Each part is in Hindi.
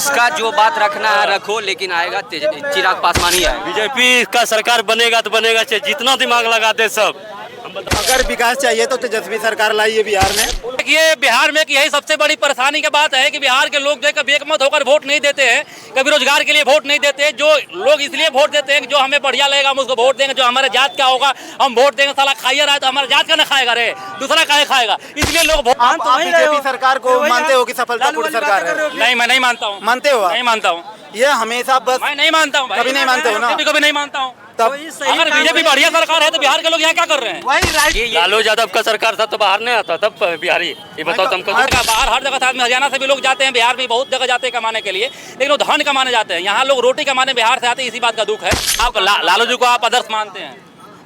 जिसका जो बात रखना है रखो, लेकिन आएगा चिराग पासवान ही आएगा। बीजेपी का सरकार बनेगा तो बनेगा, चाहे जितना दिमाग लगाते सब। अगर विकास चाहिए तो तेजस्वी सरकार लाई है बिहार में। ये बिहार में यही सबसे बड़ी परेशानी की बात है कि बिहार के लोग जो कभी एकमत होकर वोट नहीं देते हैं, कभी रोजगार के लिए वोट नहीं देते हैं। जो लोग इसलिए वोट देते हैं कि जो हमें बढ़िया लगेगा हम उसको वोट देंगे, जो हमारे जात का होगा हम वोट देंगे। साला खाइए रहा है तो हमारे जात का ना खाएगा रे, दूसरा का खाएगा, इसलिए लोग आप बीजेपी सरकार को मानते हो कि सफलतापूर्ण सरकार है? नहीं, मैं नहीं मानता हूँ। मानते हो? नहीं मानता हूँ, ये हमेशा बस मैं नहीं मानता हूँ। कभी नहीं मानते हो ना? कभी नहीं मानता हूँ। तब अगर बीजेपी बढ़िया सरकार है तो बिहार के लोग यहाँ क्या कर रहे हैं? वही राइट। लालू यादव का सरकार था तो बाहर नहीं आता, तब बिहारी। ये बताओ तुमको। बाहर हर जगह आदमी, हरियाणा से भी लोग जाते हैं, बिहार में बहुत जगह जाते हैं कमाने के लिए, लेकिन वो धन कमाने जाते हैं। यहाँ लोग रोटी कमाने बिहार से आते हैं, इसी बात का दुख है। आप लालू जी को आप आदर्श मानते हैं?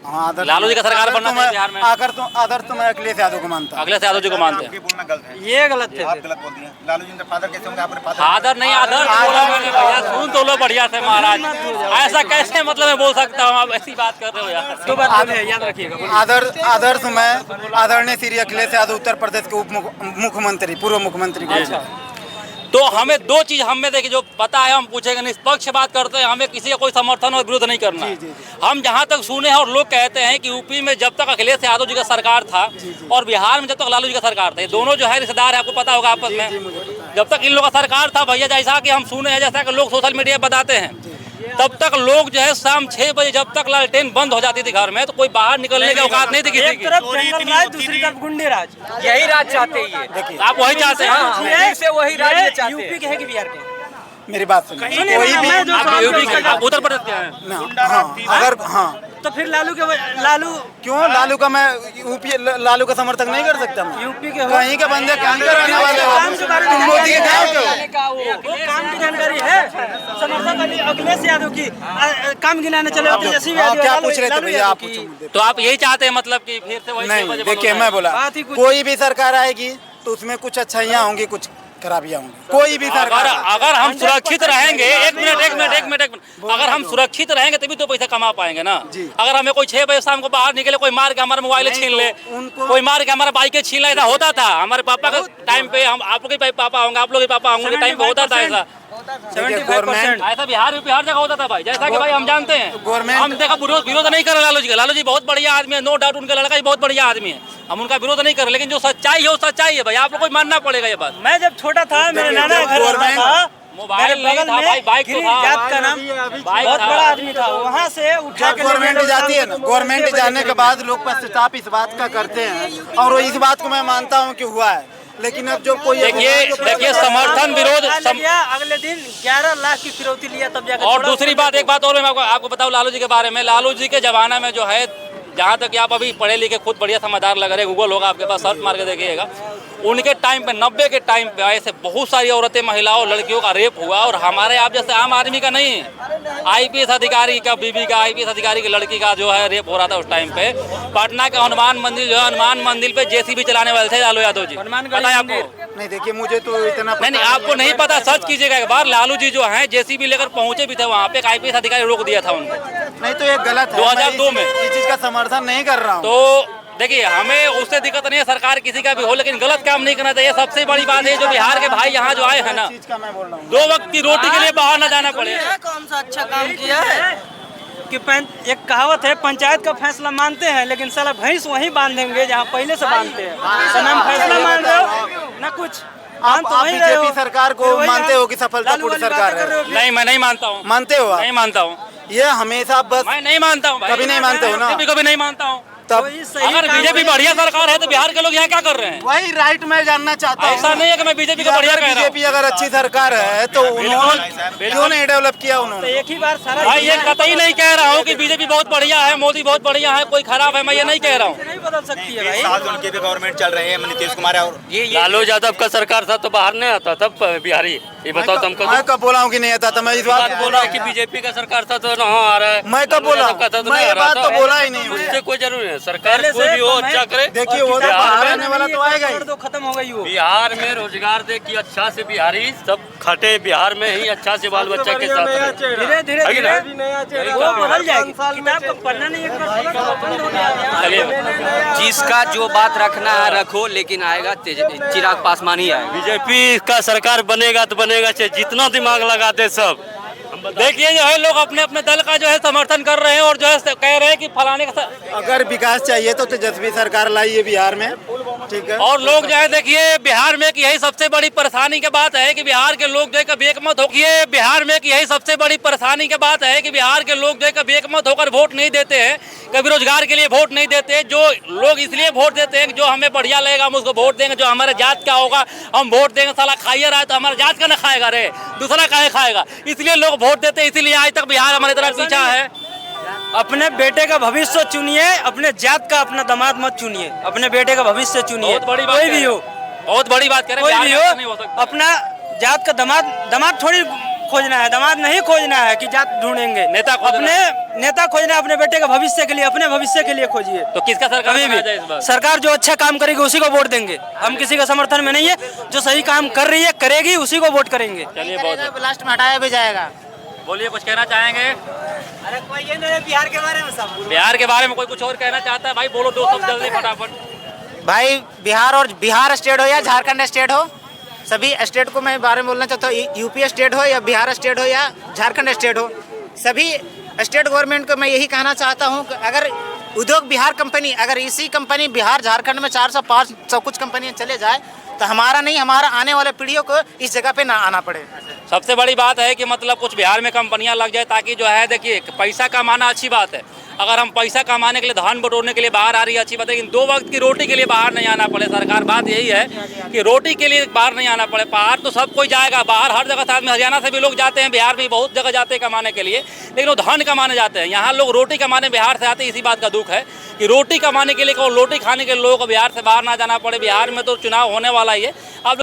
हाँ, लालू जी का सरकार बनना चाहिए बिहार में। आदर्श तो मैं अखिलेश यादव को मानता हूँ। अखिलेश यादव जी को मानते हैं? ये गलत है। आप गलत बोल दिए। लालू जी के फादर कैसे होंगे? आपने फादर आदर नहीं, आदर्श बोला मैंने भैया, सुन तो लो बढ़िया से महाराज। ऐसा कैसे मतलब मैं बोल सकता हूँ? आप ऐसी बात कर रहे हो यार। तो बात याद रखिएगा। आदर्श में आदरणीय श्री अखिलेश यादव उत्तर प्रदेश के उप मुख्यमंत्री, पूर्व मुख्यमंत्री। तो हमें दो चीज हमें देखिए जो पता है हम पूछेंगे, निष्पक्ष बात करते हैं, हमें किसी का कोई समर्थन और विरोध नहीं करना। हम जहां तक सुने हैं और लोग कहते हैं कि यूपी में जब तक अखिलेश यादव जी का सरकार था और बिहार में जब तक लालू जी का सरकार था, ये दोनों जो है रिश्तेदार है, आपको पता होगा आपस में। जब तक इन लोगों का सरकार था भैया, जैसा कि हम सुने हैं, जैसा कि लोग सोशल मीडिया पर बताते हैं, तब तक लोग जो है शाम 6 बजे जब तक लालटेन बंद हो जाती थी घर में, तो कोई बाहर निकलने की औकात नहीं थी किसी की। दूसरी तरफ गुंडे राज, यही राज चाहते हैं। देखिए, आप वही चाहते हैं? से वही राज चाहते हैं। यूपी के है कि बिहार के? मेरी बात सुनिए। कोई भी आप उत्तर प्रदेश के हैं? हाँ, अगर हाँ तो फिर लालू क्यों लालू का मैं यूपी लालू का समर्थन नहीं कर सकता? मैं यूपी के हो, कहीं के बंदे कहीं के रहने वाले हो, तुम मोदी के गाँव के हो। वो काम की जानकारी है। समर्थक अखिलेश यादव की काम गिनाने चले होते तेजस्वी यादव। क्या पूछ रहे थे भैया? आप पूछो मुझे। तो आप यही चाहते हैं मतलब कि फिर से वही 6 नहीं, बजे देखिए मैं बोला कोई भी सरकार आएगी तो उसमें कुछ अच्छाइयाँ होंगी, कुछ खराबियाँ होंगी। कोई भी सरकार अगर हम सुरक्षित रहेंगे, एक मिनट, अगर हम सुरक्षित रहेंगे तभी तो पैसा कमा पाएंगे ना। अगर हमें कोई 6 बजे शाम को बाहर निकले, कोई मार के हमारा मोबाइल छीन ले, कोई मार के हमारा बाइक छीन ले, ऐसा होता था हमारे पापा के टाइम पे। हम आप लोग के पापा होंगे, आप लोग के पापा होंगे, टाइम पे होता था ऐसा। 75% ऐसा बिहार में हर जगह होता था भाई, जैसा कि भाई हम जानते हैं। गवर्नमेंट हम देखा विरोध नहीं कर रहे लालू जी का। लालू जी बहुत बढ़िया आदमी है, नो डाउट, उनका लड़का भी बहुत बढ़िया आदमी है, हम उनका विरोध नहीं कर रहे, लेकिन जो सच्चाई है वो सच्चाई है भाई, आप लोग को मानना पड़ेगा ये बात। मैं जब छोटा था, मेरे नाना घर था, मोबाइल नहीं था भाई, बाइक तो था, जात का नाम बहुत बड़ा आदमी था, वहाँ से उठा के गवर्नमेंट जाती है ना, गवर्नमेंट जाने के बाद लोग पश्चाताप इस बात का करते हैं, और इस बात को मैं मानता हूँ कि हुआ है। लेकिन अब जो कोई देखिए समर्थन विरोध अगले दिन 11 लाख की फिरौती लिया तब जाकर। और दूसरी बात, एक बात और मैं आपको बताऊं लालू जी के बारे में। लालू जी के जमाना में जो है, जहाँ तक आप अभी पढ़े लिखे खुद बढ़िया समझदार लग रहे, गूगल होगा आपके पास, सर्च मार के देखिएगा, उनके टाइम पे 90 के टाइम पे ऐसे बहुत सारी औरतें, महिलाओं, लड़कियों का रेप हुआ, और हमारे आप जैसे आम आदमी का नहीं, आईपीएस अधिकारी का बीबी का, आईपीएस अधिकारी की लड़की का जो है रेप हो रहा था उस टाइम पे। पटना के हनुमान मंदिर जो है, हनुमान मंदिर पे जेसीबी चलाने वाले थे लालू यादव जी, पता है आपको? नहीं, देखिए मुझे तो इतना नहीं, आपको नहीं पता, सर्च कीजिएगा एक बार। लालू जी जो है जेसीबी लेकर पहुंचे भी थे वहाँ पे, आईपीएस अधिकारी रोक दिया था उनको। नहीं, तो ये गलत है। 2002 में इस चीज का समर्थन नहीं कर रहा हूँ। तो देखिए हमें उससे दिक्कत नहीं है, सरकार किसी का भी हो, लेकिन गलत काम नहीं करना चाहिए। सबसे बड़ी बात है जो बिहार के भाई यहाँ जो आए हैं ना, चीज का मैं बोल रहा हूँ, 2 वक्त की रोटी के लिए बाहर न जाना पड़े। कौन सा अच्छा काम किया है कि एक कहावत है, पंचायत का फैसला मानते हैं लेकिन साला भैंस वहीं बांधेंगे जहाँ पहले से बांधते हैं। तो नाम फैसला मान रहे हो ना कुछ। आप बीजेपी सरकार को मानते हो कि सफलतापूर्ण सरकार है? नहीं, मैं नहीं मानता हूँ। मानते हो? नहीं मानता हूँ, ये हमेशा बस मैं नहीं मानता हूँ। कभी नहीं मानते हो ना? कभी नहीं मानता हूँ। तब अगर बीजेपी बढ़िया सरकार है तो बिहार के लोग यहाँ क्या कर रहे हैं? वही राइट मैं जानना चाहता हूँ। ऐसा नहीं है कि मैं बीजेपी को बढ़िया कह रहा हूँ। बीजेपी अगर अच्छी सरकार है तो उन्होंने क्यों नहीं डेवलप किया? उन्होंने एक ही बार सारा भाई ये कतई नहीं कह रहा हूँ कि बीजेपी बहुत बढ़िया है, मोदी बहुत बढ़िया है, कोई खराब है, मैं ये नहीं कह रहा हूँ। नहीं बदल सकती है भाई। साल उनके भी गवर्नमेंट चल रहे हैं, नीतीश कुमार और लालू यादव का सरकार था तो बाहर नहीं आता, तब बिहारी। ये बताओ तुमको। मैं कब बोला हूँ कि नहीं आता था? मैं इस बात बोल रहा है कि बीजेपी का सरकार था तो आ रहा है। मैं कब बोला? का था तो मैं नहीं ये आ रहा बात तो था। बोला ही नहीं हूँ। उससे कोई जरूरी हैं सरकार पहले कोई से भी हो कम है। अच्छा करे। देखिए वो तो बिहार बाहर में आने वाला तो आएगा ही। तो खत्म हो गई वो। बिहार में रोजगार दे कि अच्छा से बिहारी सब खटे, बिहार में ही अच्छा से बाल बच्चा के साथ रहे। धीरे धीरे है कि धीरे नहीं? वो बदल जाएगी। किताब को पढ़ना नहीं एक बार बंद हो गया। चलिए, जिसका जो बात रखना है रखो, लेकिन आएगा चिराग पासवान ही आएगा। बीजेपी का सरकार बनेगा तो बनेगा, चाहे जितना दिमाग लगाते सब। देखिए जो है लोग अपने अपने दल का जो है समर्थन कर रहे हैं और जो है कह रहे हैं कि फलाने का अगर विकास चाहिए तो तेजस्वी सरकार लाइए बिहार में, ठीक है। और लोग जो है देखिए बिहार में कि यही सबसे बड़ी परेशानी की बात है कि बिहार के लोग जो है कभी एकमत हो ये बिहार में कि यही सबसे बड़ी परेशानी की बात है कि बिहार के लोग जो है कभी एकमत होकर वोट नहीं देते हैं, कभी रोजगार के लिए वोट नहीं देते। जो लोग इसलिए वोट देते हैं कि जो हमें बढ़िया लगेगा हम उसको वोट देंगे, जो हमारे जात का होगा हम वोट देंगे। साला खाइए रहा है तो हमारा जात का ना खाएगा रे, दूसरा काहे खाएगा, इसलिए लोग वोट देते हैं। इसीलिए आज तक बिहार हमारी तरफ पीछा है। अपने बेटे का भविष्य चुनिए, अपने जात का अपना दामाद मत चुनिए, अपने बेटे का भविष्य चुनिए। बहुत बड़ी बात कोई भी हो, बहुत बड़ी बात कह रहे कोई हैं, भी बिहार में ऐसा नहीं हो, हो सकता। अपना जात का दामाद थोड़ी खोजना है, दामाद नहीं खोजना है कि जात ढूंढेंगे। नेता खोजना अपने नेता खोजना है, अपने बेटे का भविष्य के लिए, अपने भविष्य के लिए खोजिए। तो किसका सरकार कभी बनाया जाए इस भी बार? सरकार जो अच्छा काम करेगी उसी को वोट देंगे। हम किसी का समर्थन में नहीं है, जो सही काम कर रही है करेगी उसी को वोट करेंगे। चलिए बहुत लास्ट में हटाया भी जाएगा। बोलिए, कुछ कहना चाहेंगे अरे कोई ये नहीं बिहार के बारे में सब बिहार के बारे में? कोई कुछ और कहना चाहता है? भाई बोलो दो शब्द जल्दी फटाफट। भाई बिहार स्टेट हो या झारखंड स्टेट हो, सभी स्टेट को मैं बारे में बोलना चाहता हूँ। यूपी स्टेट हो या बिहार स्टेट हो या झारखंड स्टेट हो, सभी स्टेट गवर्नमेंट को मैं यही कहना चाहता हूँ कि अगर उद्योग बिहार कंपनी, अगर इसी कंपनी बिहार झारखंड में 400-500 कुछ कंपनियाँ चले जाए तो हमारा नहीं, हमारा आने वाले पीढ़ियों को इस जगह पे ना आना पड़े। सबसे बड़ी बात है कि मतलब कुछ बिहार में कंपनियां लग जाए ताकि जो है देखिए पैसा कमाना अच्छी बात है। अगर हम पैसा कमाने के लिए धान बटोरने के लिए बाहर आ रही है अच्छी बात है, लेकिन 2 वक्त की रोटी के लिए बाहर नहीं आना पड़े। सरकार बात यही है कि रोटी के लिए बाहर नहीं आना पड़े। बाहर तो सब कोई जाएगा, बाहर हर जगह, साथ में हरियाणा से भी लोग जाते हैं, बिहार में बहुत जगह जाते हैं कमाने के लिए, लेकिन वो धान कमाने जाते हैं। यहाँ लोग रोटी कमाने बिहार से आते हैं। इसी बात का दुख है कि रोटी कमाने के लिए और रोटी खाने के लोगों को बिहार से बाहर ना जाना पड़े। बिहार में तो चुनाव होने वाला ही है। अब